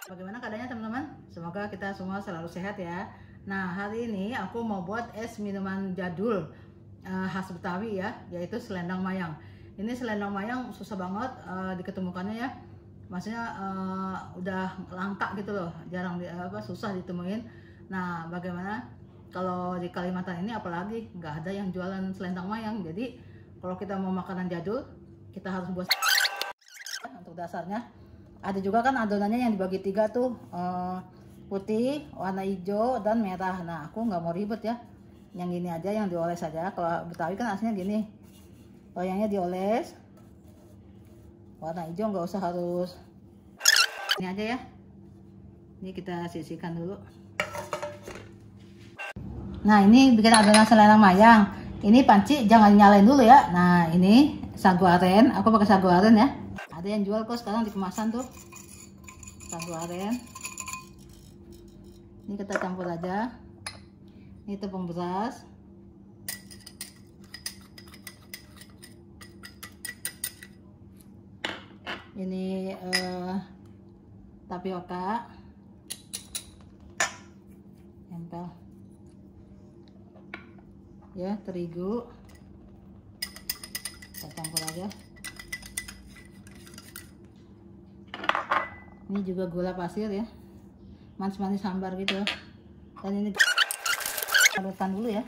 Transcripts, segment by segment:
Bagaimana keadaannya teman-teman? Semoga kita semua selalu sehat ya. Nah, hari ini aku mau buat es minuman jadul khas Betawi ya, yaitu selendang mayang. Ini selendang mayang susah banget diketemukannya ya. Maksudnya udah langka gitu loh, jarang susah ditemuin. Nah, bagaimana kalau di Kalimantan ini apalagi nggak ada yang jualan selendang mayang. Jadi kalau kita mau makanan jadul, kita harus buat untuk dasarnya. Ada juga kan adonannya yang dibagi 3 tuh, putih, warna hijau, dan merah. Nah, aku nggak mau ribet ya, yang gini aja, yang dioles saja. Kalau Betawi kan aslinya gini, loyangnya dioles, warna hijau nggak usah harus ini aja ya. Ini kita sisihkan dulu. Nah, ini bikin adonan selendang mayang. Ini panci jangan nyalain dulu ya. Nah, ini sagu aren, aku pakai sagu aren ya. Ada yang jual kok sekarang di kemasan tuh, sagu aren. Ini kita campur aja. Ini tepung beras, ini tapioka, tempel ya, terigu, kita campur aja. Ini juga gula pasir ya, manis-manis hambar gitu. Dan ini larutkan dulu ya.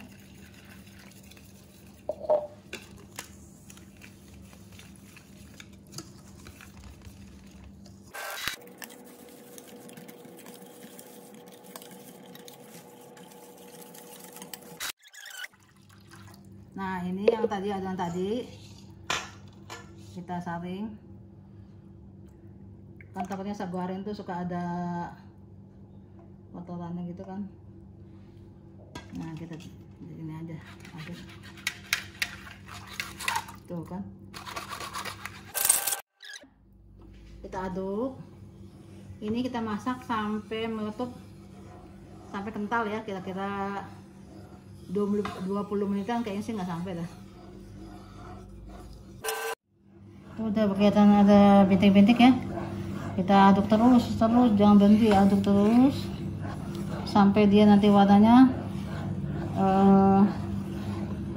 Nah, ini yang tadi adonan tadi kita saring. Kan takutnya sagu aren tuh suka ada kotorannya gitu kan. Nah, kita ini aja aduk tuh kan, kita aduk. Ini kita masak sampai meletup, sampai kental ya, kira-kira 20 menitan, kayaknya sih nggak sampai dah. Udah kelihatan ada bintik-bintik ya. Kita aduk terus, jangan berhenti, aduk terus sampai dia nanti warnanya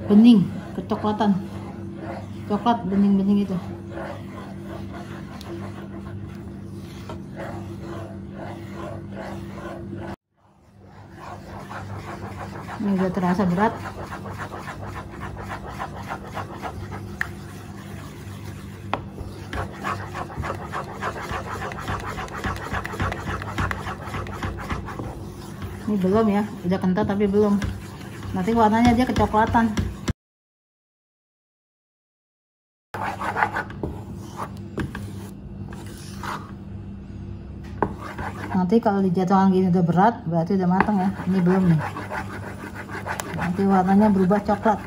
bening, kecoklatan, coklat bening-bening itu. Ini udah terasa berat. Ini belum ya, udah kental tapi belum. Nanti warnanya dia kecoklatan. Nanti kalau dijatuhkan gini udah berat, berarti udah matang ya. Ini belum nih. Nanti warnanya berubah coklat.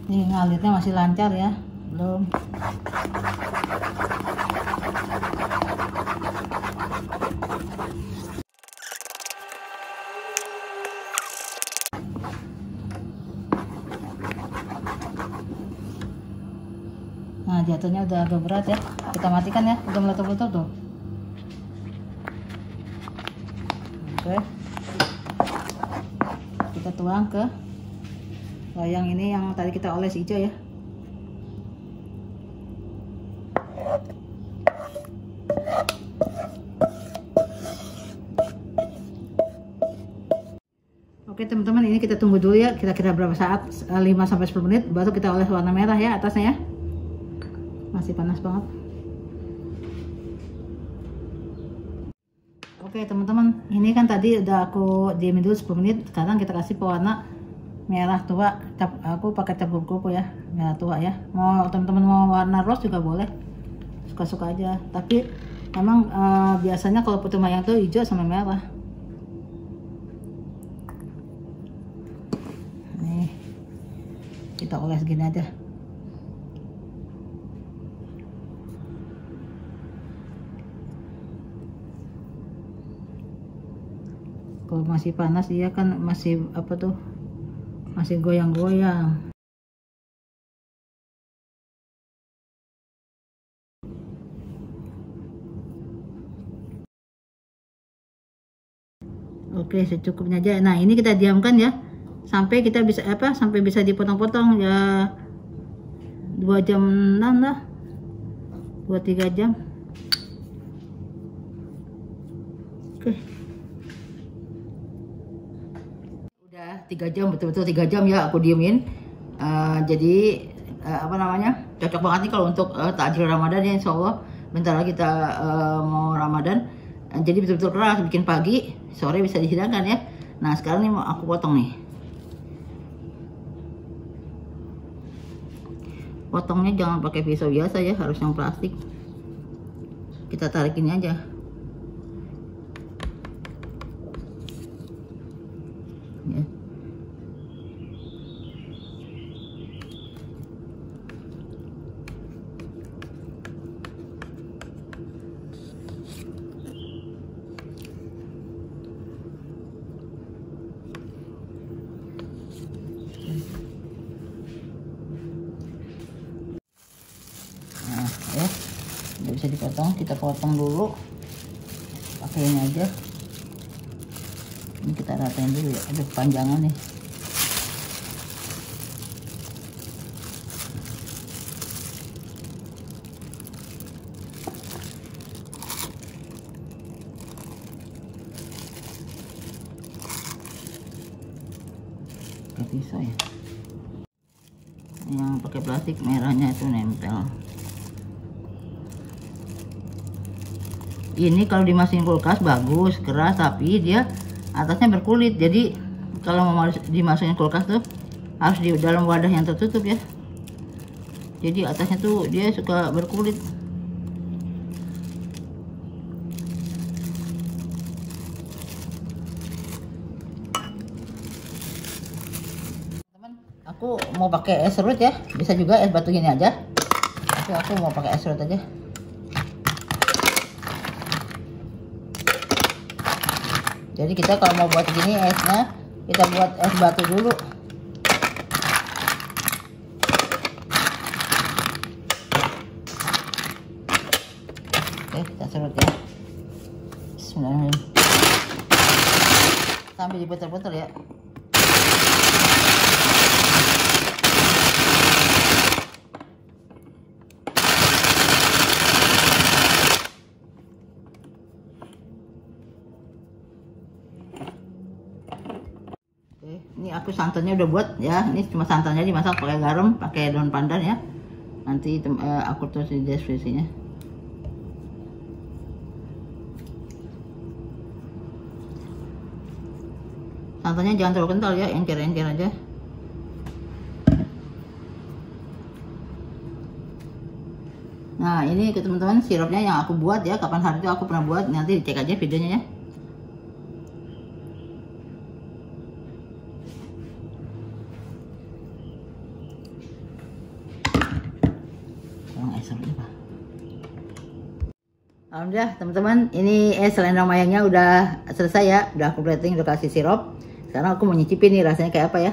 Ini ngalitnya masih lancar ya, belum. Nah, jatuhnya udah agak berat ya, kita matikan ya, udah meletup-letup tuh. Oke, kita tuang ke loyang ini yang tadi kita oles hijau ya. Oke teman-teman, ini kita tunggu dulu ya, kira-kira berapa saat, 5-10 menit, baru kita oles warna merah ya atasnya ya. Masih panas banget. Oke teman-teman, ini kan tadi udah aku diemin dulu 10 menit. Sekarang kita kasih pewarna merah tua. Aku pakai cap kuku ya, merah tua ya. Mau teman-teman mau warna rose juga boleh, suka-suka aja. Tapi memang biasanya kalau putu mayang tuh hijau sama merah. Nih, kita oles gini aja. Kalau masih panas dia kan masih apa tuh, Masih goyang-goyang. Oke, secukupnya aja. Nah, ini kita diamkan ya sampai kita bisa sampai bisa dipotong-potong ya, 2 jam lah, 2-3 jam. Oke, udah 3 jam, betul-betul 3 jam ya aku diemin. Jadi cocok banget nih kalau untuk takjil Ramadan ya, insya Allah bentar lagi kita mau Ramadan. Jadi betul-betul keras, bikin pagi, sore bisa dihidangkan ya. Nah, sekarang nih mau aku potong nih. Potongnya jangan pakai pisau biasa ya, harus yang plastik. Kita tarik ini aja. Ya. Nah, ya, udah bisa dipotong. Kita potong dulu pakai ini aja. Ini kita ratain dulu ya, ada kepanjangan nih. Pakai pisau ya. Yang pakai plastik merahnya itu nempel. Ini kalau dimasukin kulkas bagus, keras, tapi dia atasnya berkulit. Jadi kalau mau dimasukin kulkas tuh harus di dalam wadah yang tertutup ya. Jadi atasnya tuh dia suka berkulit. Teman, aku mau pakai es serut ya. Bisa juga es batu gini aja. Tapi aku mau pakai es serut aja. Jadi kita kalau mau buat gini esnya, kita buat es batu dulu. Oke, kita serut ya. Bismillahirrahmanirrahim. Sambil diputar-putar ya. Ini aku santannya udah buat ya. Ini cuma santannya dimasak pakai garam, pakai daun pandan ya. Nanti aku tulis di deskripsinya. Santannya jangan terlalu kental ya, encer-encer aja. Nah, ini ke teman-teman sirupnya yang aku buat ya. Kapan hari itu aku pernah buat, nanti dicek aja videonya ya. Alhamdulillah teman-teman, ini es selendang mayangnya udah selesai ya, udah aku plating, udah kasih sirup. Sekarang aku mau nyicipin nih rasanya kayak apa ya.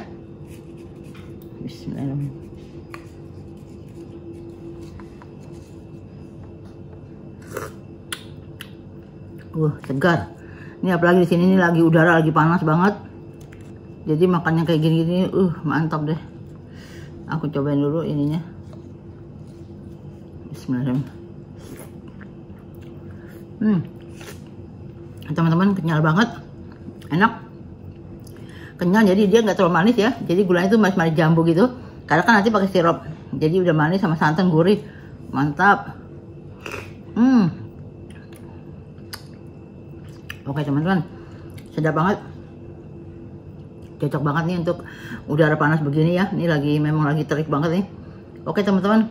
Bismillahirrahmanirrahim. Segar. Ini apalagi di sini nih lagi udara lagi panas banget. Jadi makannya kayak gini-gini, mantap deh. Aku cobain dulu ininya. Bismillahirrahmanirrahim. Teman-teman, kenyal banget, enak, kenyal. Jadi dia nggak terlalu manis ya. Jadi gulanya itu manis-manis jambu gitu. Karena kan nanti pakai sirup. Jadi udah manis sama santan, gurih, mantap. Oke teman-teman, sedap banget, cocok banget nih untuk udara panas begini ya. Ini memang lagi terik banget nih. Oke teman-teman,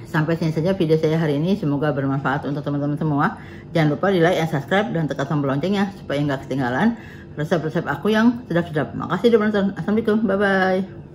sampai sini saja video saya hari ini. Semoga bermanfaat untuk teman-teman semua. Jangan lupa di like dan subscribe dan tekan tombol loncengnya supaya nggak ketinggalan resep-resep aku yang sedap-sedap. Makasih udah menonton. Assalamualaikum, bye-bye.